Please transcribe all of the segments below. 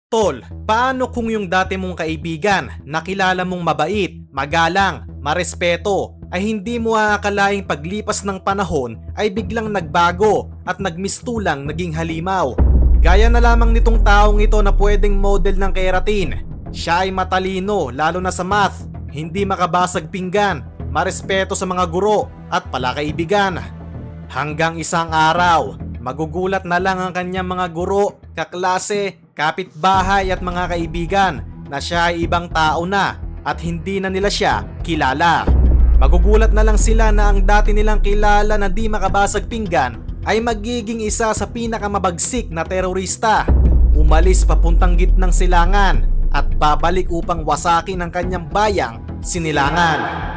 Tol, paano kung yung dati mong kaibigan, nakilala mong mabait, magalang, marespeto, ay hindi mo aakalaing paglipas ng panahon ay biglang nagbago at nagmistulang naging halimaw? Gaya na lamang nitong taong ito na pwedeng model ng keratin. Siya ay matalino lalo na sa math, hindi makabasag pinggan, marespeto sa mga guro at palakaibigan. Hanggang isang araw, magugulat na lang ang kanyang mga guro, kaklase, kapitbahay at mga kaibigan na siya ay ibang tao na at hindi na nila siya kilala. Magugulat na lang sila na ang dati nilang kilala na di makabasag pinggan ay magiging isa sa pinakamabagsik na terorista. Umalis papuntang gitnang silangan at babalik upang wasakin ang kanyang bayang sinilangan.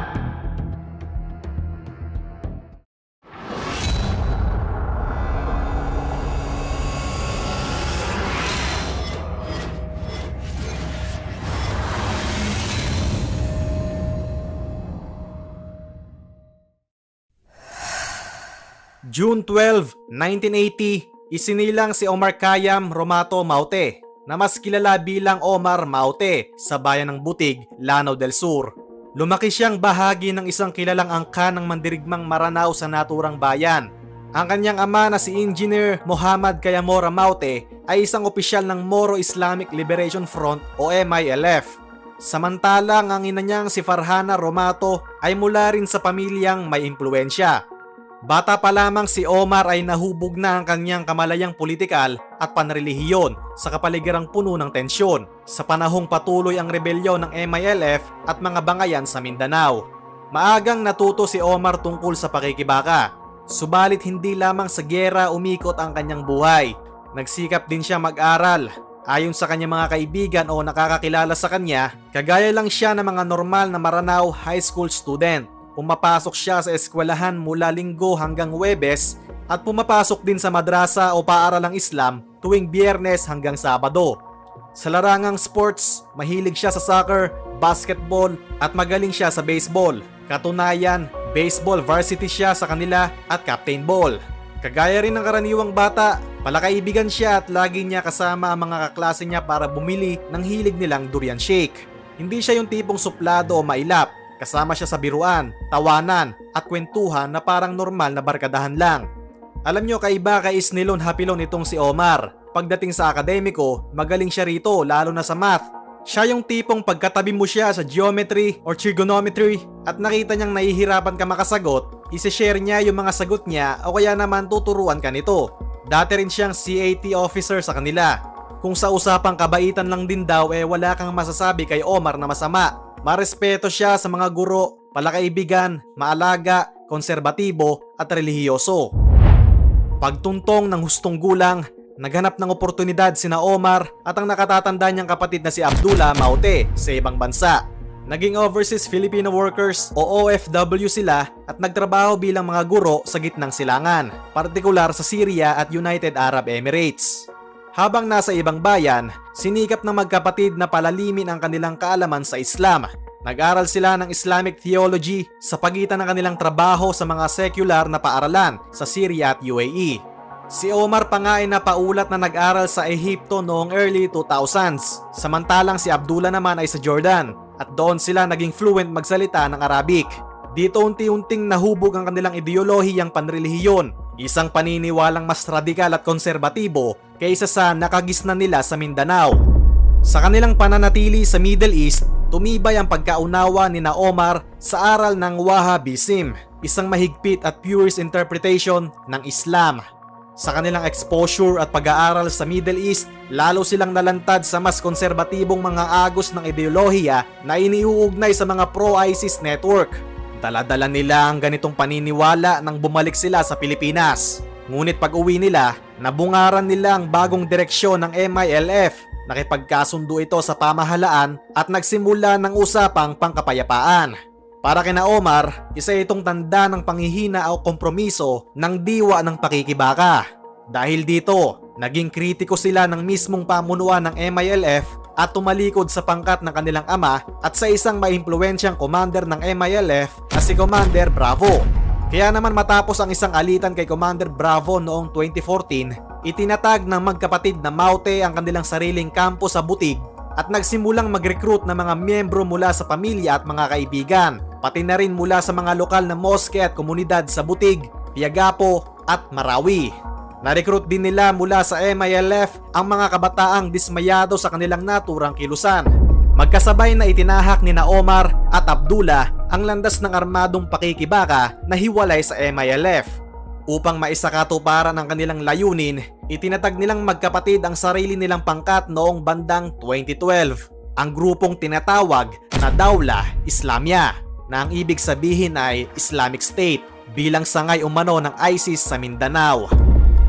June 12, 1980, isinilang si Omar Khayyam Romato Maute na mas kilala bilang Omar Maute sa bayan ng Butig, Lanao del Sur. Lumaki siyang bahagi ng isang kilalang angkan ng mandirigmang Maranao sa naturang bayan. Ang kanyang ama na si Engineer Muhammad Kayamora Maute ay isang opisyal ng Moro Islamic Liberation Front o MILF. Samantalang ang ina niyang si Farhana Romato ay mula rin sa pamilyang may impluensya. Bata pa lamang si Omar ay nahubog na ang kanyang kamalayang politikal at panrelihiyon sa kapaligirang puno ng tensyon sa panahong patuloy ang rebelyon ng MILF at mga bangayan sa Mindanao. Maagang natuto si Omar tungkol sa pakikibaka, subalit hindi lamang sa giyera umikot ang kanyang buhay. Nagsikap din siya mag-aral. Ayon sa kanyang mga kaibigan o nakakakilala sa kanya, kagaya lang siya ng mga normal na Maranao high school student. Pumapasok siya sa eskwelahan mula Linggo hanggang Huwebes at pumapasok din sa madrasa o paaralang Islam tuwing Biyernes hanggang Sabado. Sa larangang sports, mahilig siya sa soccer, basketball at magaling siya sa baseball. Katunayan, baseball varsity siya sa kanila at captain ball. Kagaya rin ng karaniwang bata, palakaibigan siya at lagi niya kasama ang mga kaklase niya para bumili ng hilig nilang durian shake. Hindi siya yung tipong suplado o mailap. Kasama siya sa biruan, tawanan at kwentuhan na parang normal na barkadahan lang. Alam nyo, kaiba kay Isnilon Hapilon itong si Omar. Pagdating sa akademiko, magaling siya rito lalo na sa math. Siya yung tipong pagkatabi mo siya sa geometry or trigonometry at nakita niyang nahihirapan ka makasagot, isi-share niya yung mga sagot niya o kaya naman tuturuan ka nito. Dati rin siyang CAT officer sa kanila. Kung sa usapang kabaitan lang din daw wala kang masasabi kay Omar na masama. Marespeto siya sa mga guro, palakaibigan, maalaga, konserbatibo at relihiyoso. Pagtuntong ng hustong gulang, naghanap ng oportunidad sina Omar at ang nakatatanda niyang kapatid na si Abdullah Maute sa ibang bansa. Naging overseas Filipino workers o OFW sila at nagtrabaho bilang mga guro sa gitnang silangan, partikular sa Syria at United Arab Emirates. Habang nasa ibang bayan, sinikap ng magkapatid na palalimin ang kanilang kaalaman sa Islam. Nag-aral sila ng Islamic theology sa pagitan ng kanilang trabaho sa mga secular na paaralan sa Syria at UAE. Si Omar pa nga ay napaulat na nag-aral sa Ehipto noong early 2000s, samantalang si Abdullah naman ay sa Jordan at doon sila naging fluent magsalita ng Arabic. Dito unti-unting nahubog ang kanilang ideolohiyang panrelihiyon, isang paniniwalang mas radikal at konserbatibo kaysa sa nakagisnan nila sa Mindanao. Sa kanilang pananatili sa Middle East, tumibay ang pagkaunawa ni na Omar sa aral ng Wahhabism, isang mahigpit at purist interpretation ng Islam. Sa kanilang exposure at pag-aaral sa Middle East, lalo silang nalantad sa mas konserbatibong mga agos ng ideolohiya na iniuugnay sa mga pro-ISIS network. Dala-dala nila ang ganitong paniniwala nang bumalik sila sa Pilipinas. Ngunit pag-uwi nila, nabungaran nila ang bagong direksyon ng MILF. Nakipagkasundo ito sa pamahalaan at nagsimula ng usapang pangkapayapaan. Para kina Omar, isa itong tanda ng panghihina o kompromiso ng diwa ng pakikibaka. Dahil dito, naging kritiko sila ng mismong pamunuan ng MILF at tumalikod sa pangkat ng kanilang ama at sa isang maimpluwensyang commander ng MILF na si Commander Bravo. Kaya naman matapos ang isang alitan kay Commander Bravo noong 2014, Itinatag ng magkapatid na Maute ang kanilang sariling kampo sa Butig at nagsimulang mag-recruit ng mga miyembro mula sa pamilya at mga kaibigan, pati na rin mula sa mga lokal na moske at komunidad sa Butig, Piagapo at Marawi. Na-recruit din nila mula sa MILF ang mga kabataang dismayado sa kanilang naturang kilusan. Magkasabay na itinahak ni Omar at Abdullah ang landas ng armadong pakikibaka na hiwalay sa MILF. Upang maisakatuparan ang kanilang layunin, itinatag nilang magkapatid ang sarili nilang pangkat noong bandang 2012, ang grupong tinatawag na Dawla Islamia, na ang ibig sabihin ay Islamic State, bilang sangay umano ng ISIS sa Mindanao.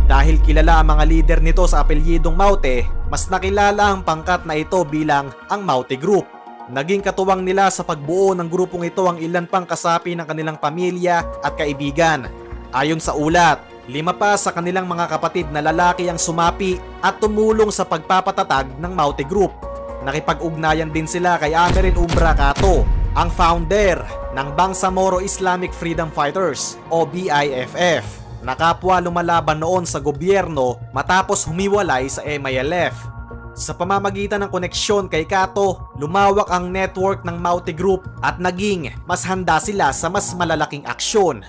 Dahil kilala ang mga leader nito sa apelyidong Maute, mas nakilala ang pangkat na ito bilang ang Maute Group. Naging katuwang nila sa pagbuo ng grupong ito ang ilan pang kasapi ng kanilang pamilya at kaibigan. Ayon sa ulat, 5 pa sa kanilang mga kapatid na lalaki ang sumapi at tumulong sa pagpapatatag ng Maute Group. Nakipag-ugnayan din sila kay Amerin Umbra Cato, ang founder ng Bangsamoro Islamic Freedom Fighters o BIFF, na kapwa lumalaban noon sa gobyerno matapos humiwalay sa MILF. Sa pamamagitan ng koneksyon kay Cato, lumawak ang network ng Maute Group at naging mas handa sila sa mas malalaking aksyon.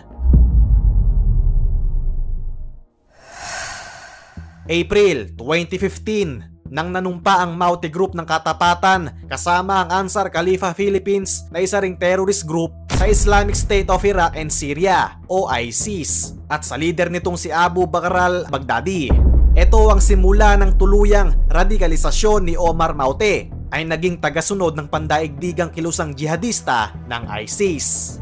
April 2015, nang nanumpa ang Maute Group ng katapatan kasama ang Ansar Khalifa Philippines na isa ring terrorist group sa Islamic State of Iraq and Syria o ISIS at sa leader nitong si Abu Bakr al-Baghdadi. Ito ang simula ng tuluyang radikalisasyon ni Omar Maute, ay naging tagasunod ng pandaigdigang kilusang jihadista ng ISIS.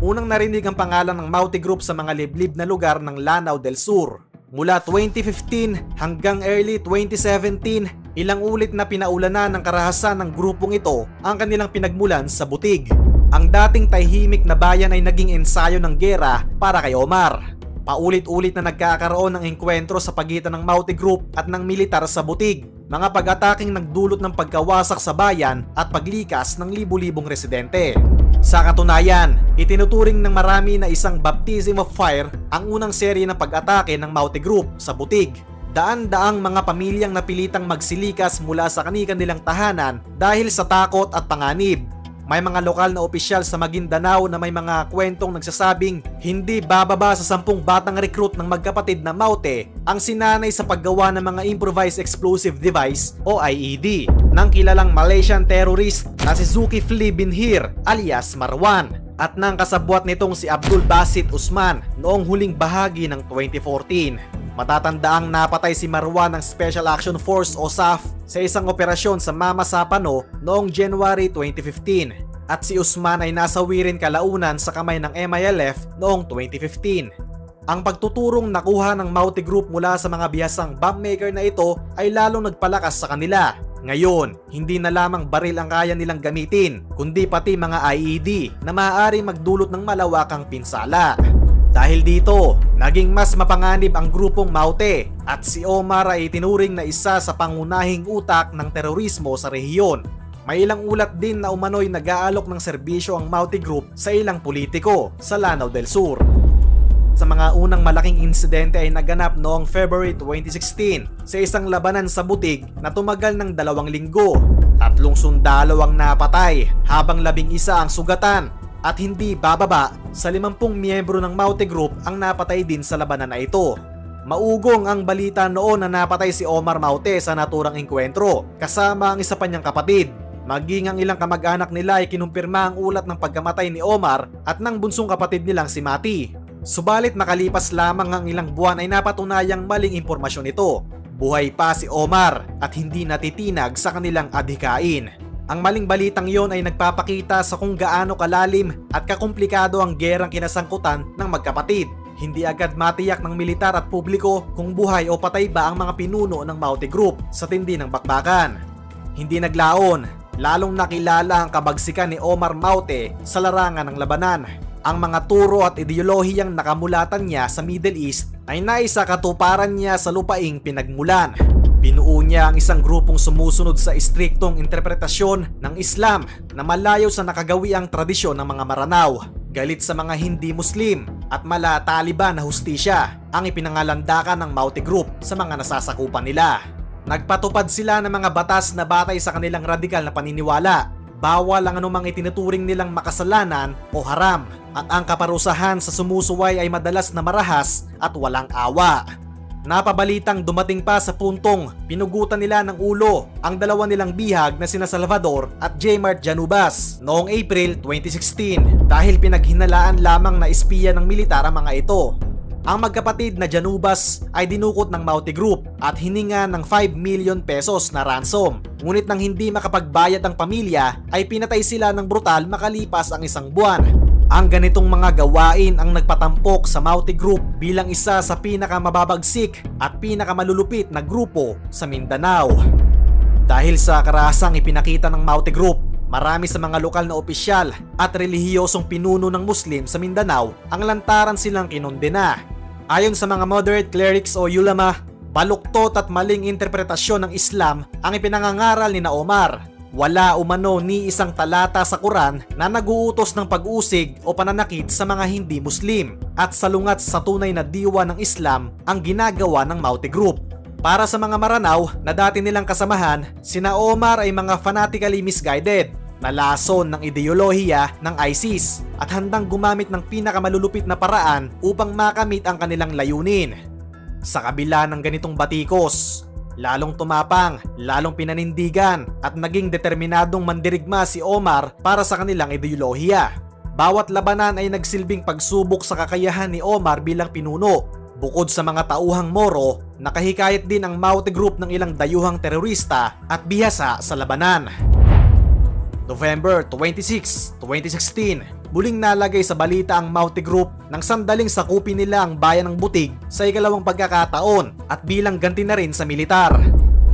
Unang narinig ang pangalan ng Maute Group sa mga liblib na lugar ng Lanao del Sur. Mula 2015 hanggang early 2017, ilang ulit na pinaulanan ng karahasan ng grupong ito ang kanilang pinagmulan sa Butig. Ang dating tahimik na bayan ay naging ensayo ng gera para kay Omar. Paulit-ulit na nagkakaroon ng engkwentro sa pagitan ng Maute Group at ng militar sa Butig. Mga pag-ataking nagdulot ng pagkawasak sa bayan at paglikas ng libu-libong residente. Sa katunayan, itinuturing ng marami na isang baptism of fire ang unang serye ng pag-atake ng Maute Group sa Butig. Daan-daang mga pamilyang napilitang magsilikas mula sa kanilang tahanan dahil sa takot at panganib. May mga lokal na opisyal sa Maguindanao na may mga kwentong nagsasabing hindi bababa sa 10 batang recruit ng magkapatid na Maute ang sinanay sa paggawa ng mga improvised explosive device o IED ng kilalang Malaysian terrorist na si Zulkifli Binhir alias Marwan at ng kasabwat nitong si Abdul Basit Usman noong huling bahagi ng 2014. Matatandaang napatay si Marwan ng Special Action Force o SAF sa isang operasyon sa Mama Sapano noong January 2015 at si Usman ay nasawi rin kalaunan sa kamay ng MILF noong 2015. Ang pagtuturong nakuha ng Maute Group mula sa mga bihasang bomb maker na ito ay lalong nagpalakas sa kanila. Ngayon, hindi na lamang baril ang kaya nilang gamitin, kundi pati mga IED na maaari magdulot ng malawakang pinsala. Dahil dito, naging mas mapanganib ang grupong Maute at si Omar ay itinuring na isa sa pangunahing utak ng terorismo sa rehiyon. May ilang ulat din na umano'y nag-aalok ng serbisyo ang Maute Group sa ilang politiko sa Lanao del Sur. Sa mga unang malaking insidente ay naganap noong February 2016 sa isang labanan sa Butig na tumagal ng 2 linggo. 3 sundalo ang napatay habang 11 ang sugatan. At hindi bababa sa 50 miyembro ng Maute Group ang napatay din sa labanan na ito. Maugong ang balita noon na napatay si Omar Maute sa naturang engkwentro kasama ang isa pa niyang kapatid. Maging ang ilang kamag-anak nila ay kinumpirma ang ulat ng pagkamatay ni Omar at ng bunsong kapatid nilang si Mati. Subalit makalipas lamang ang ilang buwan ay napatunayang maling impormasyon ito. Buhay pa si Omar at hindi natitinag sa kanilang adhikain. Ang maling balitang yon ay nagpapakita sa kung gaano kalalim at kakomplikado ang gerang kinasangkutan ng magkapatid. Hindi agad matiyak ng militar at publiko kung buhay o patay ba ang mga pinuno ng Maute Group sa tindi ng bakbakan. Hindi naglaon, lalong nakilala ang kabagsikan ni Omar Maute sa larangan ng labanan. Ang mga turo at ideolohiyang nakamulatan niya sa Middle East ay naisakatuparan niya sa lupaing pinagmulan. Binuo niya ang isang grupong sumusunod sa istriktong interpretasyon ng Islam na malayo sa nakagawiang tradisyon ng mga Maranao, galit sa mga hindi Muslim at mala Taliban na hustisya ang ipinangalandakan ng Maute Group sa mga nasasakupan nila. Nagpatupad sila ng mga batas na batay sa kanilang radikal na paniniwala. Bawal ang anumang itinuturing nilang makasalanan o haram, at ang kaparusahan sa sumusuway ay madalas na marahas at walang awa. Napabalitang dumating pa sa puntong pinugutan nila ng ulo ang dalawa nilang bihag na sina Salvador at Jmart Janubas noong April 2016 dahil pinaghinalaan lamang na espiya ng militar ang mga ito. Ang magkapatid na Janubas ay dinukot ng Maute Group at hininga ng 5 million pesos na ransom. Ngunit nang hindi makapagbayad ang pamilya ay pinatay sila ng brutal makalipas ang isang buwan. Ang ganitong mga gawain ang nagpatampok sa Maute Group bilang isa sa pinakamababagsik at pinakamalulupit na grupo sa Mindanao. Dahil sa karahasang ipinakita ng Maute Group, marami sa mga lokal na opisyal at relihiyosong pinuno ng Muslim sa Mindanao ang lantaran silang kinondena. Ayon sa mga moderate clerics o ulama, baluktot at maling interpretasyon ng Islam ang ipinangangaral ni Omar. Wala umano ni isang talata sa Quran na naguutos ng pag-usig o pananakit sa mga hindi Muslim at salungat sa tunay na diwa ng Islam ang ginagawa ng Maute Group. Para sa mga maranaw na dati nilang kasamahan, sina Omar ay mga fanatically misguided na lason ng ideolohiya ng ISIS at handang gumamit ng pinakamalulupit na paraan upang makamit ang kanilang layunin. Sa kabila ng ganitong batikos, lalong tumapang, lalong pinanindigan at naging determinadong mandirigma si Omar para sa kanilang ideolohiya. Bawat labanan ay nagsilbing pagsubok sa kakayahan ni Omar bilang pinuno. Bukod sa mga tauhang Moro, nakahikayat din ang Maute Group ng ilang dayuhang terorista at bihasa sa labanan. November 26, 2016, muling nalagay sa balita ang Maute Group nang sandaling sakupin nila ang bayan ng Butig sa ikalawang pagkakataon at bilang ganti na rin sa militar.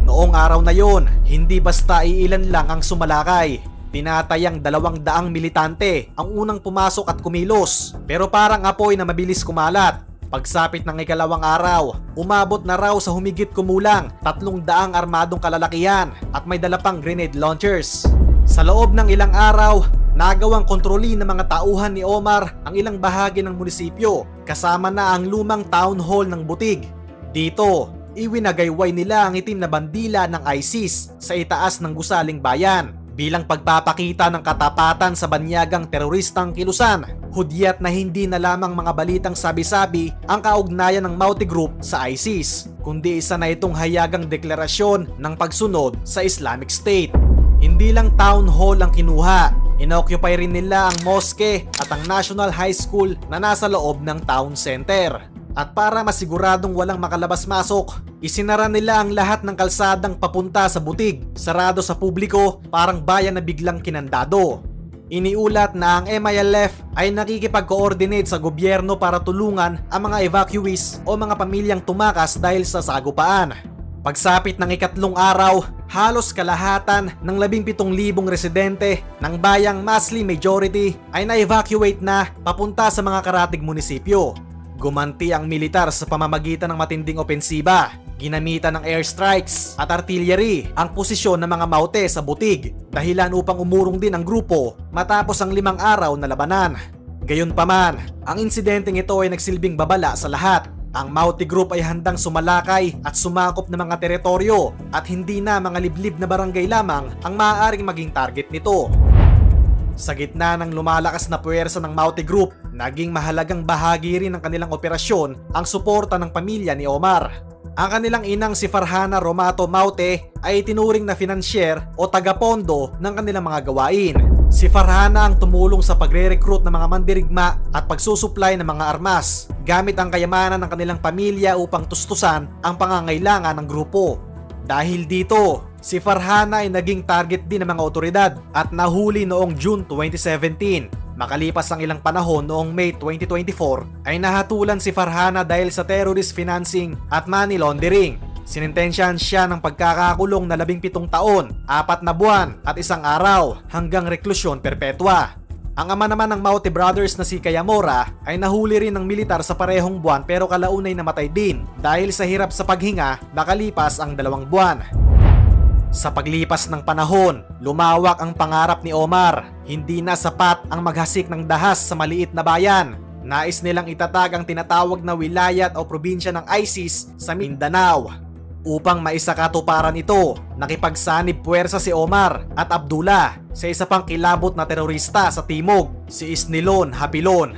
Noong araw na yon, hindi basta iilan lang ang sumalakay. Tinatayang 200 militante ang unang pumasok at kumilos, pero parang apoy na mabilis kumalat. Pagsapit ng ikalawang araw, umabot na raw sa humigit kumulang 300 armadong kalalakihan at may dala pang grenade launchers. Sa loob ng ilang araw, nagawang kontrolin ng mga tauhan ni Omar ang ilang bahagi ng munisipyo, kasama na ang lumang town hall ng Butig. Dito, iwinagayway nila ang itim na bandila ng ISIS sa itaas ng gusaling bayan bilang pagpapakita ng katapatan sa banyagang teroristang kilusan. Hudyat na hindi na lamang mga balitang sabi-sabi ang kaugnayan ng Maute Group sa ISIS, kundi isa na itong hayagang deklarasyon ng pagsunod sa Islamic State. Hindi lang town hall ang kinuha, inoccupy rin nila ang mosque at ang National High School na nasa loob ng town center. At para masiguradong walang makalabas-masok, isinara nila ang lahat ng kalsadang papunta sa Butig, sarado sa publiko, parang bayan na biglang kinandado. Iniulat na ang MILF ay nakikipag-coordinate sa gobyerno para tulungan ang mga evacuees o mga pamilyang tumakas dahil sa sagupaan. Pagsapit ng ikatlong araw, halos kalahatan ng 17,000 residente ng bayang Muslim majority ay na-evacuate na papunta sa mga karatig munisipyo. Gumanti ang militar sa pamamagitan ng matinding opensiba. Ginamitan ng airstrikes at artillery ang posisyon ng mga Maute sa Butig, dahilan upang umurong din ang grupo matapos ang 5 araw na labanan. Gayunpaman, ang insidenteng ito ay nagsilbing babala sa lahat. Ang Maute Group ay handang sumalakay at sumakop ng mga teritoryo at hindi na mga liblib na barangay lamang ang maaaring maging target nito. Sa gitna ng lumalakas na puwersa ng Maute Group, naging mahalagang bahagi rin ng kanilang operasyon ang suporta ng pamilya ni Omar. Ang kanilang inang si Farhana Romato Maute ay tinuring na financier o tagapondo ng kanilang mga gawain. Si Farhana ang tumulong sa pagre-recruit ng mga mandirigma at pagsusupply ng mga armas gamit ang kayamanan ng kanilang pamilya upang tustusan ang pangangailangan ng grupo. Dahil dito, si Farhana ay naging target din ng mga otoridad at nahuli noong June 2017. Makalipas ang ilang panahon noong May 2024 ay nahatulan si Farhana dahil sa terrorist financing at money laundering. Sinintensyahan siya ng pagkakakulong na 17 taon, 4 na buwan at 1 araw hanggang reklusyon perpetua. Ang ama naman ng Maute Brothers na si Kayamora ay nahuli rin ng militar sa parehong buwan pero kalaunay namatay din dahil sa hirap sa paghinga nakalipas ang 2 buwan. Sa paglipas ng panahon, lumawak ang pangarap ni Omar. Hindi na sapat ang maghasik ng dahas sa maliit na bayan. Nais nilang itatag ang tinatawag na wilayat o probinsya ng ISIS sa Mindanao. Upang maisakatuparan ito, nakipagsanib puwersa si Omar at Abdullah sa isa pang kilabot na terorista sa timog, si Isnilon Hapilon.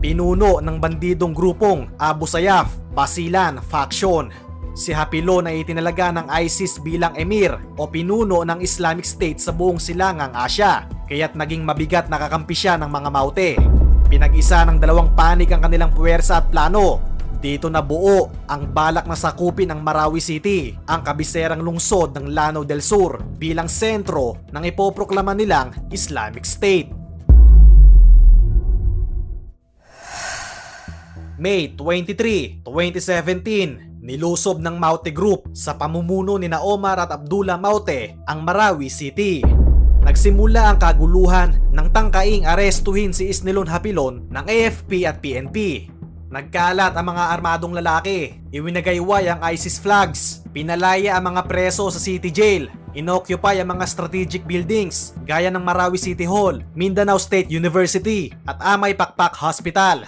Pinuno ng bandidong grupong Abu Sayyaf Basilan Faction. Si Hapilon ay itinalaga ng ISIS bilang emir o pinuno ng Islamic State sa buong silangang Asya, kaya't naging mabigat na kakampi siya ng mga Maute. Pinag-isa ng dalawang panig ang kanilang puwersa at plano. Dito nabuo ang balak na sakupin ang Marawi City, ang kabiserang lungsod ng Lanao del Sur, bilang sentro ng ipoproklama nilang Islamic State. May 23, 2017, nilusob ng Maute Group sa pamumuno ni Omar at Abdullah Maute ang Marawi City. Nagsimula ang kaguluhan nang tangkaing arestuhin si Isnilon Hapilon ng AFP at PNP. Nagkalat ang mga armadong lalaki, iwinagayway ang ISIS flags, pinalaya ang mga preso sa city jail, inoccupy ang mga strategic buildings gaya ng Marawi City Hall, Mindanao State University at Amay Pakpak Hospital.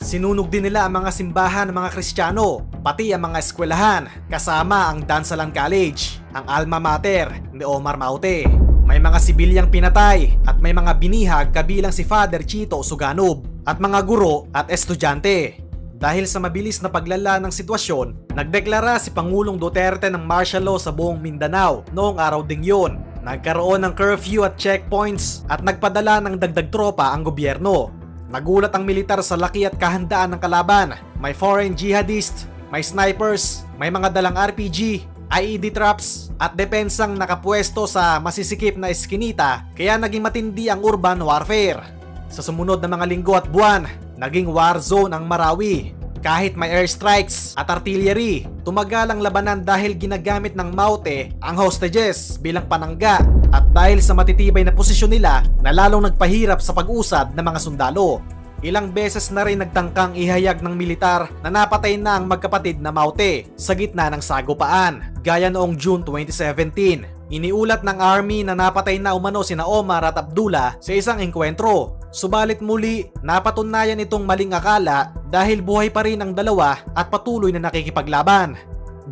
Sinunog din nila ang mga simbahan ng mga Kristiyano, pati ang mga eskwelahan, kasama ang Dansalan College, ang alma mater ni Omar Maute. May mga sibilyang pinatay at may mga binihag kabilang si Father Chito Suganob at mga guro at estudyante. Dahil sa mabilis na paglala ng sitwasyon, nagdeklara si Pangulong Duterte ng martial law sa buong Mindanao noong araw ding yun. Nagkaroon ng curfew at checkpoints at nagpadala ng dagdag tropa ang gobyerno. Nagulat ang militar sa laki at kahandaan ng kalaban. May foreign jihadist, may snipers, may mga dalang RPG, IED traps at depensang nakapwesto sa masisikip na eskinita, kaya naging matindi ang urban warfare. Sa sumunod na mga linggo at buwan, naging war zone ang Marawi. Kahit may airstrikes at artillery, tumagal ang labanan dahil ginagamit ng Maute ang hostages bilang panangga at dahil sa matitibay na posisyon nila na lalong nagpahirap sa pag-usad ng mga sundalo. Ilang beses na rin nagtangkang ihayag ng militar na napatay na ang magkapatid na Maute sa gitna ng sagupaan, gaya noong June 2017. Iniulat ng army na napatay na umano sina Omar at Abdullah sa isang engkwentro. Subalit muli, napatunayan itong maling akala dahil buhay pa rin ang dalawa at patuloy na nakikipaglaban.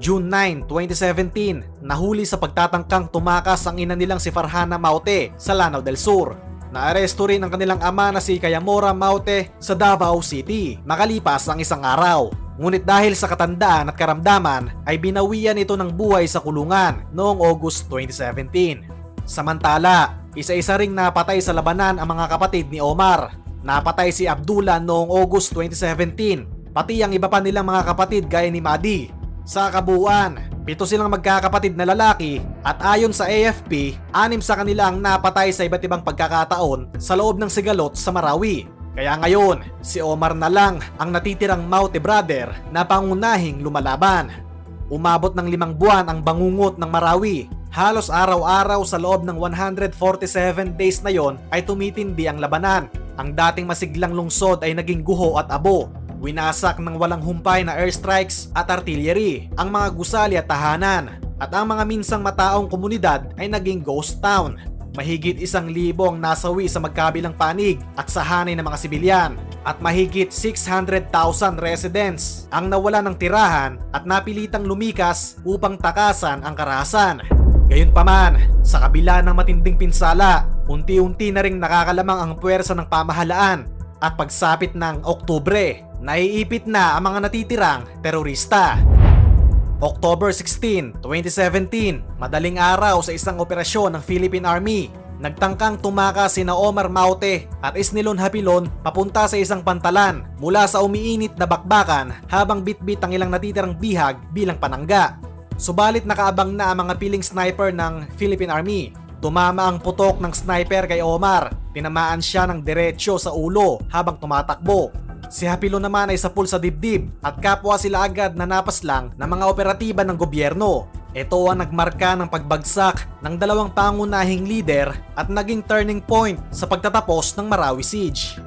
June 9, 2017, nahuli sa pagtatangkang tumakas ang ina nilang si Farhana Maute sa Lanao del Sur. Naaresto rin ang kanilang ama na si Kayamora Maute sa Davao City makalipas ang isang araw. Ngunit dahil sa katandaan at karamdaman ay binawian ito ng buhay sa kulungan noong August 2017. Samantala, isa-isa ring napatay sa labanan ang mga kapatid ni Omar. Napatay si Abdullah noong August 2017, pati ang iba pa nilang mga kapatid gaya ni Madi. Sa kabuuan, 7 silang magkakapatid na lalaki at ayon sa AFP, 6 sa kanila ang napatay sa iba't ibang pagkakataon sa loob ng sigalot sa Marawi. Kaya ngayon, si Omar na lang ang natitirang Maute brother na pangunahing lumalaban. Umabot ng 5 buwan ang bangungot ng Marawi. Halos araw-araw sa loob ng 147 days na yon ay tumitindi ang labanan. Ang dating masiglang lungsod ay naging guho at abo. Winasak ng walang humpay na airstrikes at artillery ang mga gusali at tahanan, at ang mga minsang mataong komunidad ay naging ghost town. Mahigit 1,000 ang nasawi sa magkabilang panig at sa hanay ng mga sibilyan, at mahigit 600,000 residents ang nawala ng tirahan at napilitang lumikas upang takasan ang karahasan. Gayunpaman, sa kabila ng matinding pinsala, unti-unti na ring nakakalamang ang puwersa ng pamahalaan at pagsapit ng Oktubre, naiipit na ang mga natitirang terorista. October 16, 2017, madaling araw sa isang operasyon ng Philippine Army, nagtangkang tumakas sina Omar Maute at Isnilon Hapilon papunta sa isang pantalan mula sa umiinit na bakbakan habang bitbit ang ilang natitirang bihag bilang panangga. Subalit nakaabang na ang mga piling sniper ng Philippine Army. Tumama ang putok ng sniper kay Omar, tinamaan siya ng diretsyo sa ulo habang tumatakbo. Si Hapilon naman ay sapul sa dibdib at kapwa sila agad na napaslang ng mga operatiba ng gobyerno. Ito ang nagmarka ng pagbagsak ng dalawang pangunahing leader at naging turning point sa pagtatapos ng Marawi Siege.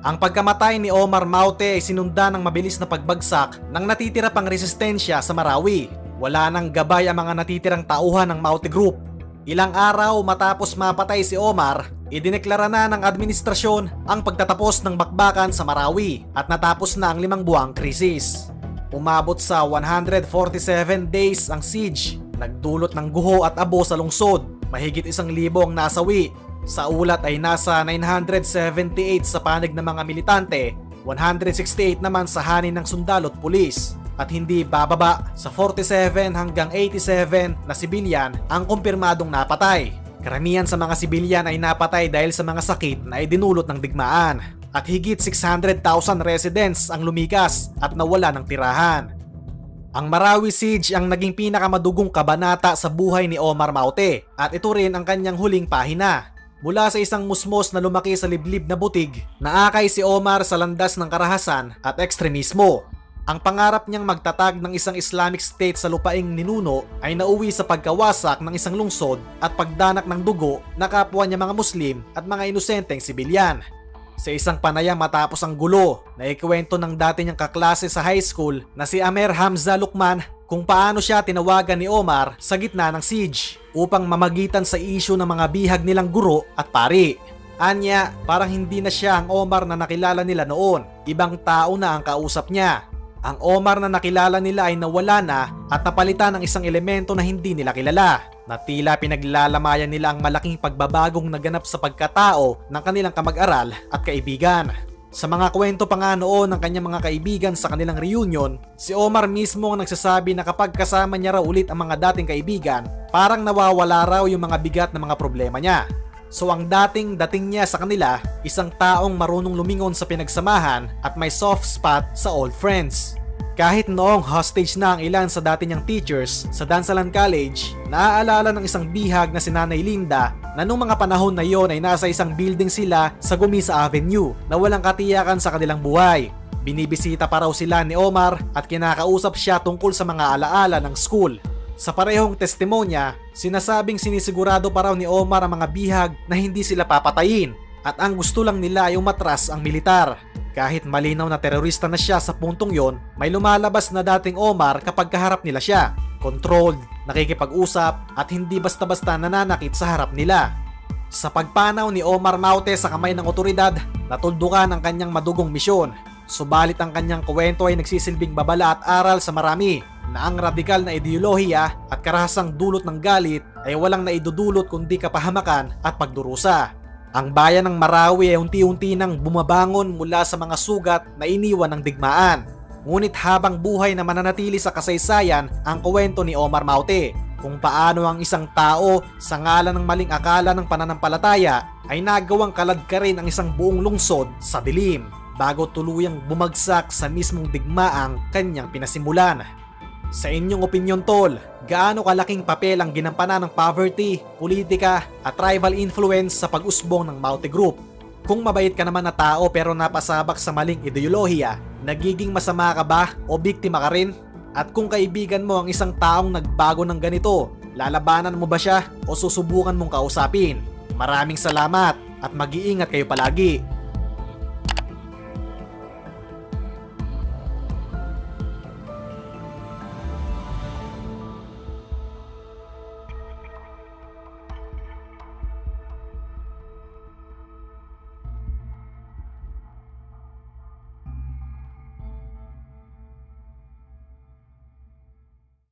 Ang pagkamatay ni Omar Maute ay sinundan ng mabilis na pagbagsak ng natitira pang resistensya sa Marawi. Wala nang gabay ang mga natitirang tauhan ng Maute Group. Ilang araw matapos mapatay si Omar, Idineklara na ng administrasyon ang pagtatapos ng bakbakan sa Marawi at natapos na ang 5 buwang krisis. Umabot sa 147 days ang siege, nagdulot ng guho at abo sa lungsod, mahigit 1,000 ang nasawi. Sa ulat ay nasa 978 sa panig ng mga militante, 168 naman sa hanin ng sundalo at pulis, at hindi bababa sa 47 hanggang 87 na sibilyan ang kumpirmadong napatay. Karamihan sa mga sibilyan ay napatay dahil sa mga sakit na idinulot ng digmaan, at higit 600,000 residents ang lumikas at nawala ng tirahan. Ang Marawi Siege ang naging pinakamadugong kabanata sa buhay ni Omar Maute, at ito rin ang kanyang huling pahina. Mula sa isang musmos na lumaki sa liblib na butig, naakay si Omar sa landas ng karahasan at ekstremismo. Ang pangarap niyang magtatag ng isang Islamic State sa lupaing ninuno ay nauwi sa pagkawasak ng isang lungsod at pagdanak ng dugo na kapwa niya mga Muslim at mga inosenteng sibilyan. Sa isang panayam matapos ang gulo, naikwento ng dati niyang kaklase sa high school na si Amer Hamza Lukman kung paano siya tinawagan ni Omar sa gitna ng siege upang mamagitan sa isyu ng mga bihag nilang guro at pari. Anya, parang hindi na siya ang Omar na nakilala nila noon, ibang tao na ang kausap niya. Ang Omar na nakilala nila ay nawala na at napalitan ng isang elemento na hindi nila kilala, na tila pinaglalamayan nila ang malaking pagbabagong naganap sa pagkatao ng kanilang kamag-aral at kaibigan. Sa mga kwento pa nga noon ng kanyang mga kaibigan sa kanilang reunion, si Omar mismo ang nagsasabi na kapag kasama niya raw ulit ang mga dating kaibigan, parang nawawala raw yung mga bigat na mga problema niya. So ang dating niya sa kanila, isang taong marunong lumingon sa pinagsamahan at may soft spot sa old friends. Kahit noong hostage na ang ilan sa dati niyang teachers sa Dansalan College, naaalala ng isang bihag na si Nanay Linda na nung mga panahon na yon ay nasa isang building sila sa Gumisa Avenue na walang katiyakan sa kanilang buhay. Binibisita pa raw sila ni Omar at kinakausap siya tungkol sa mga alaala ng school. Sa parehong testimonya, sinasabing sinisigurado pa raw ni Omar ang mga bihag na hindi sila papatayin at ang gusto lang nila ay umatras ang militar. Kahit malinaw na terorista na siya sa puntong yon, may lumalabas na dating Omar kapag kaharap nila siya, controlled, nakikipag-usap at hindi basta-basta nananakit sa harap nila. Sa pagpanaw ni Omar Maute sa kamay ng otoridad, natuldukan ang kanyang madugong misyon. Subalit ang kanyang kwento ay nagsisilbing babala at aral sa marami na ang radikal na ideolohiya at karahasang dulot ng galit ay walang naidudulot kundi kapahamakan at pagdurusa. Ang bayan ng Marawi ay unti-unti nang bumabangon mula sa mga sugat na iniwan ng digmaan. Ngunit habang buhay na mananatili sa kasaysayan ang kwento ni Omar Maute kung paano ang isang tao sa ngalan ng maling akala ng pananampalataya ay nagawang kaladkarin ang isang buong lungsod sa dilim bago tuluyang bumagsak sa mismong digmaang kanyang pinasimulan. Sa inyong opinyon tol, gaano kalaking papel ang ginampanan ng poverty, politika at tribal influence sa pag-usbong ng Maute Group? Kung mabait ka naman na tao pero napasabak sa maling ideolohiya, nagiging masama ka ba o biktima ka rin? At kung kaibigan mo ang isang taong nagbago ng ganito, lalabanan mo ba siya o susubukan mong kausapin? Maraming salamat at mag-iingat kayo palagi.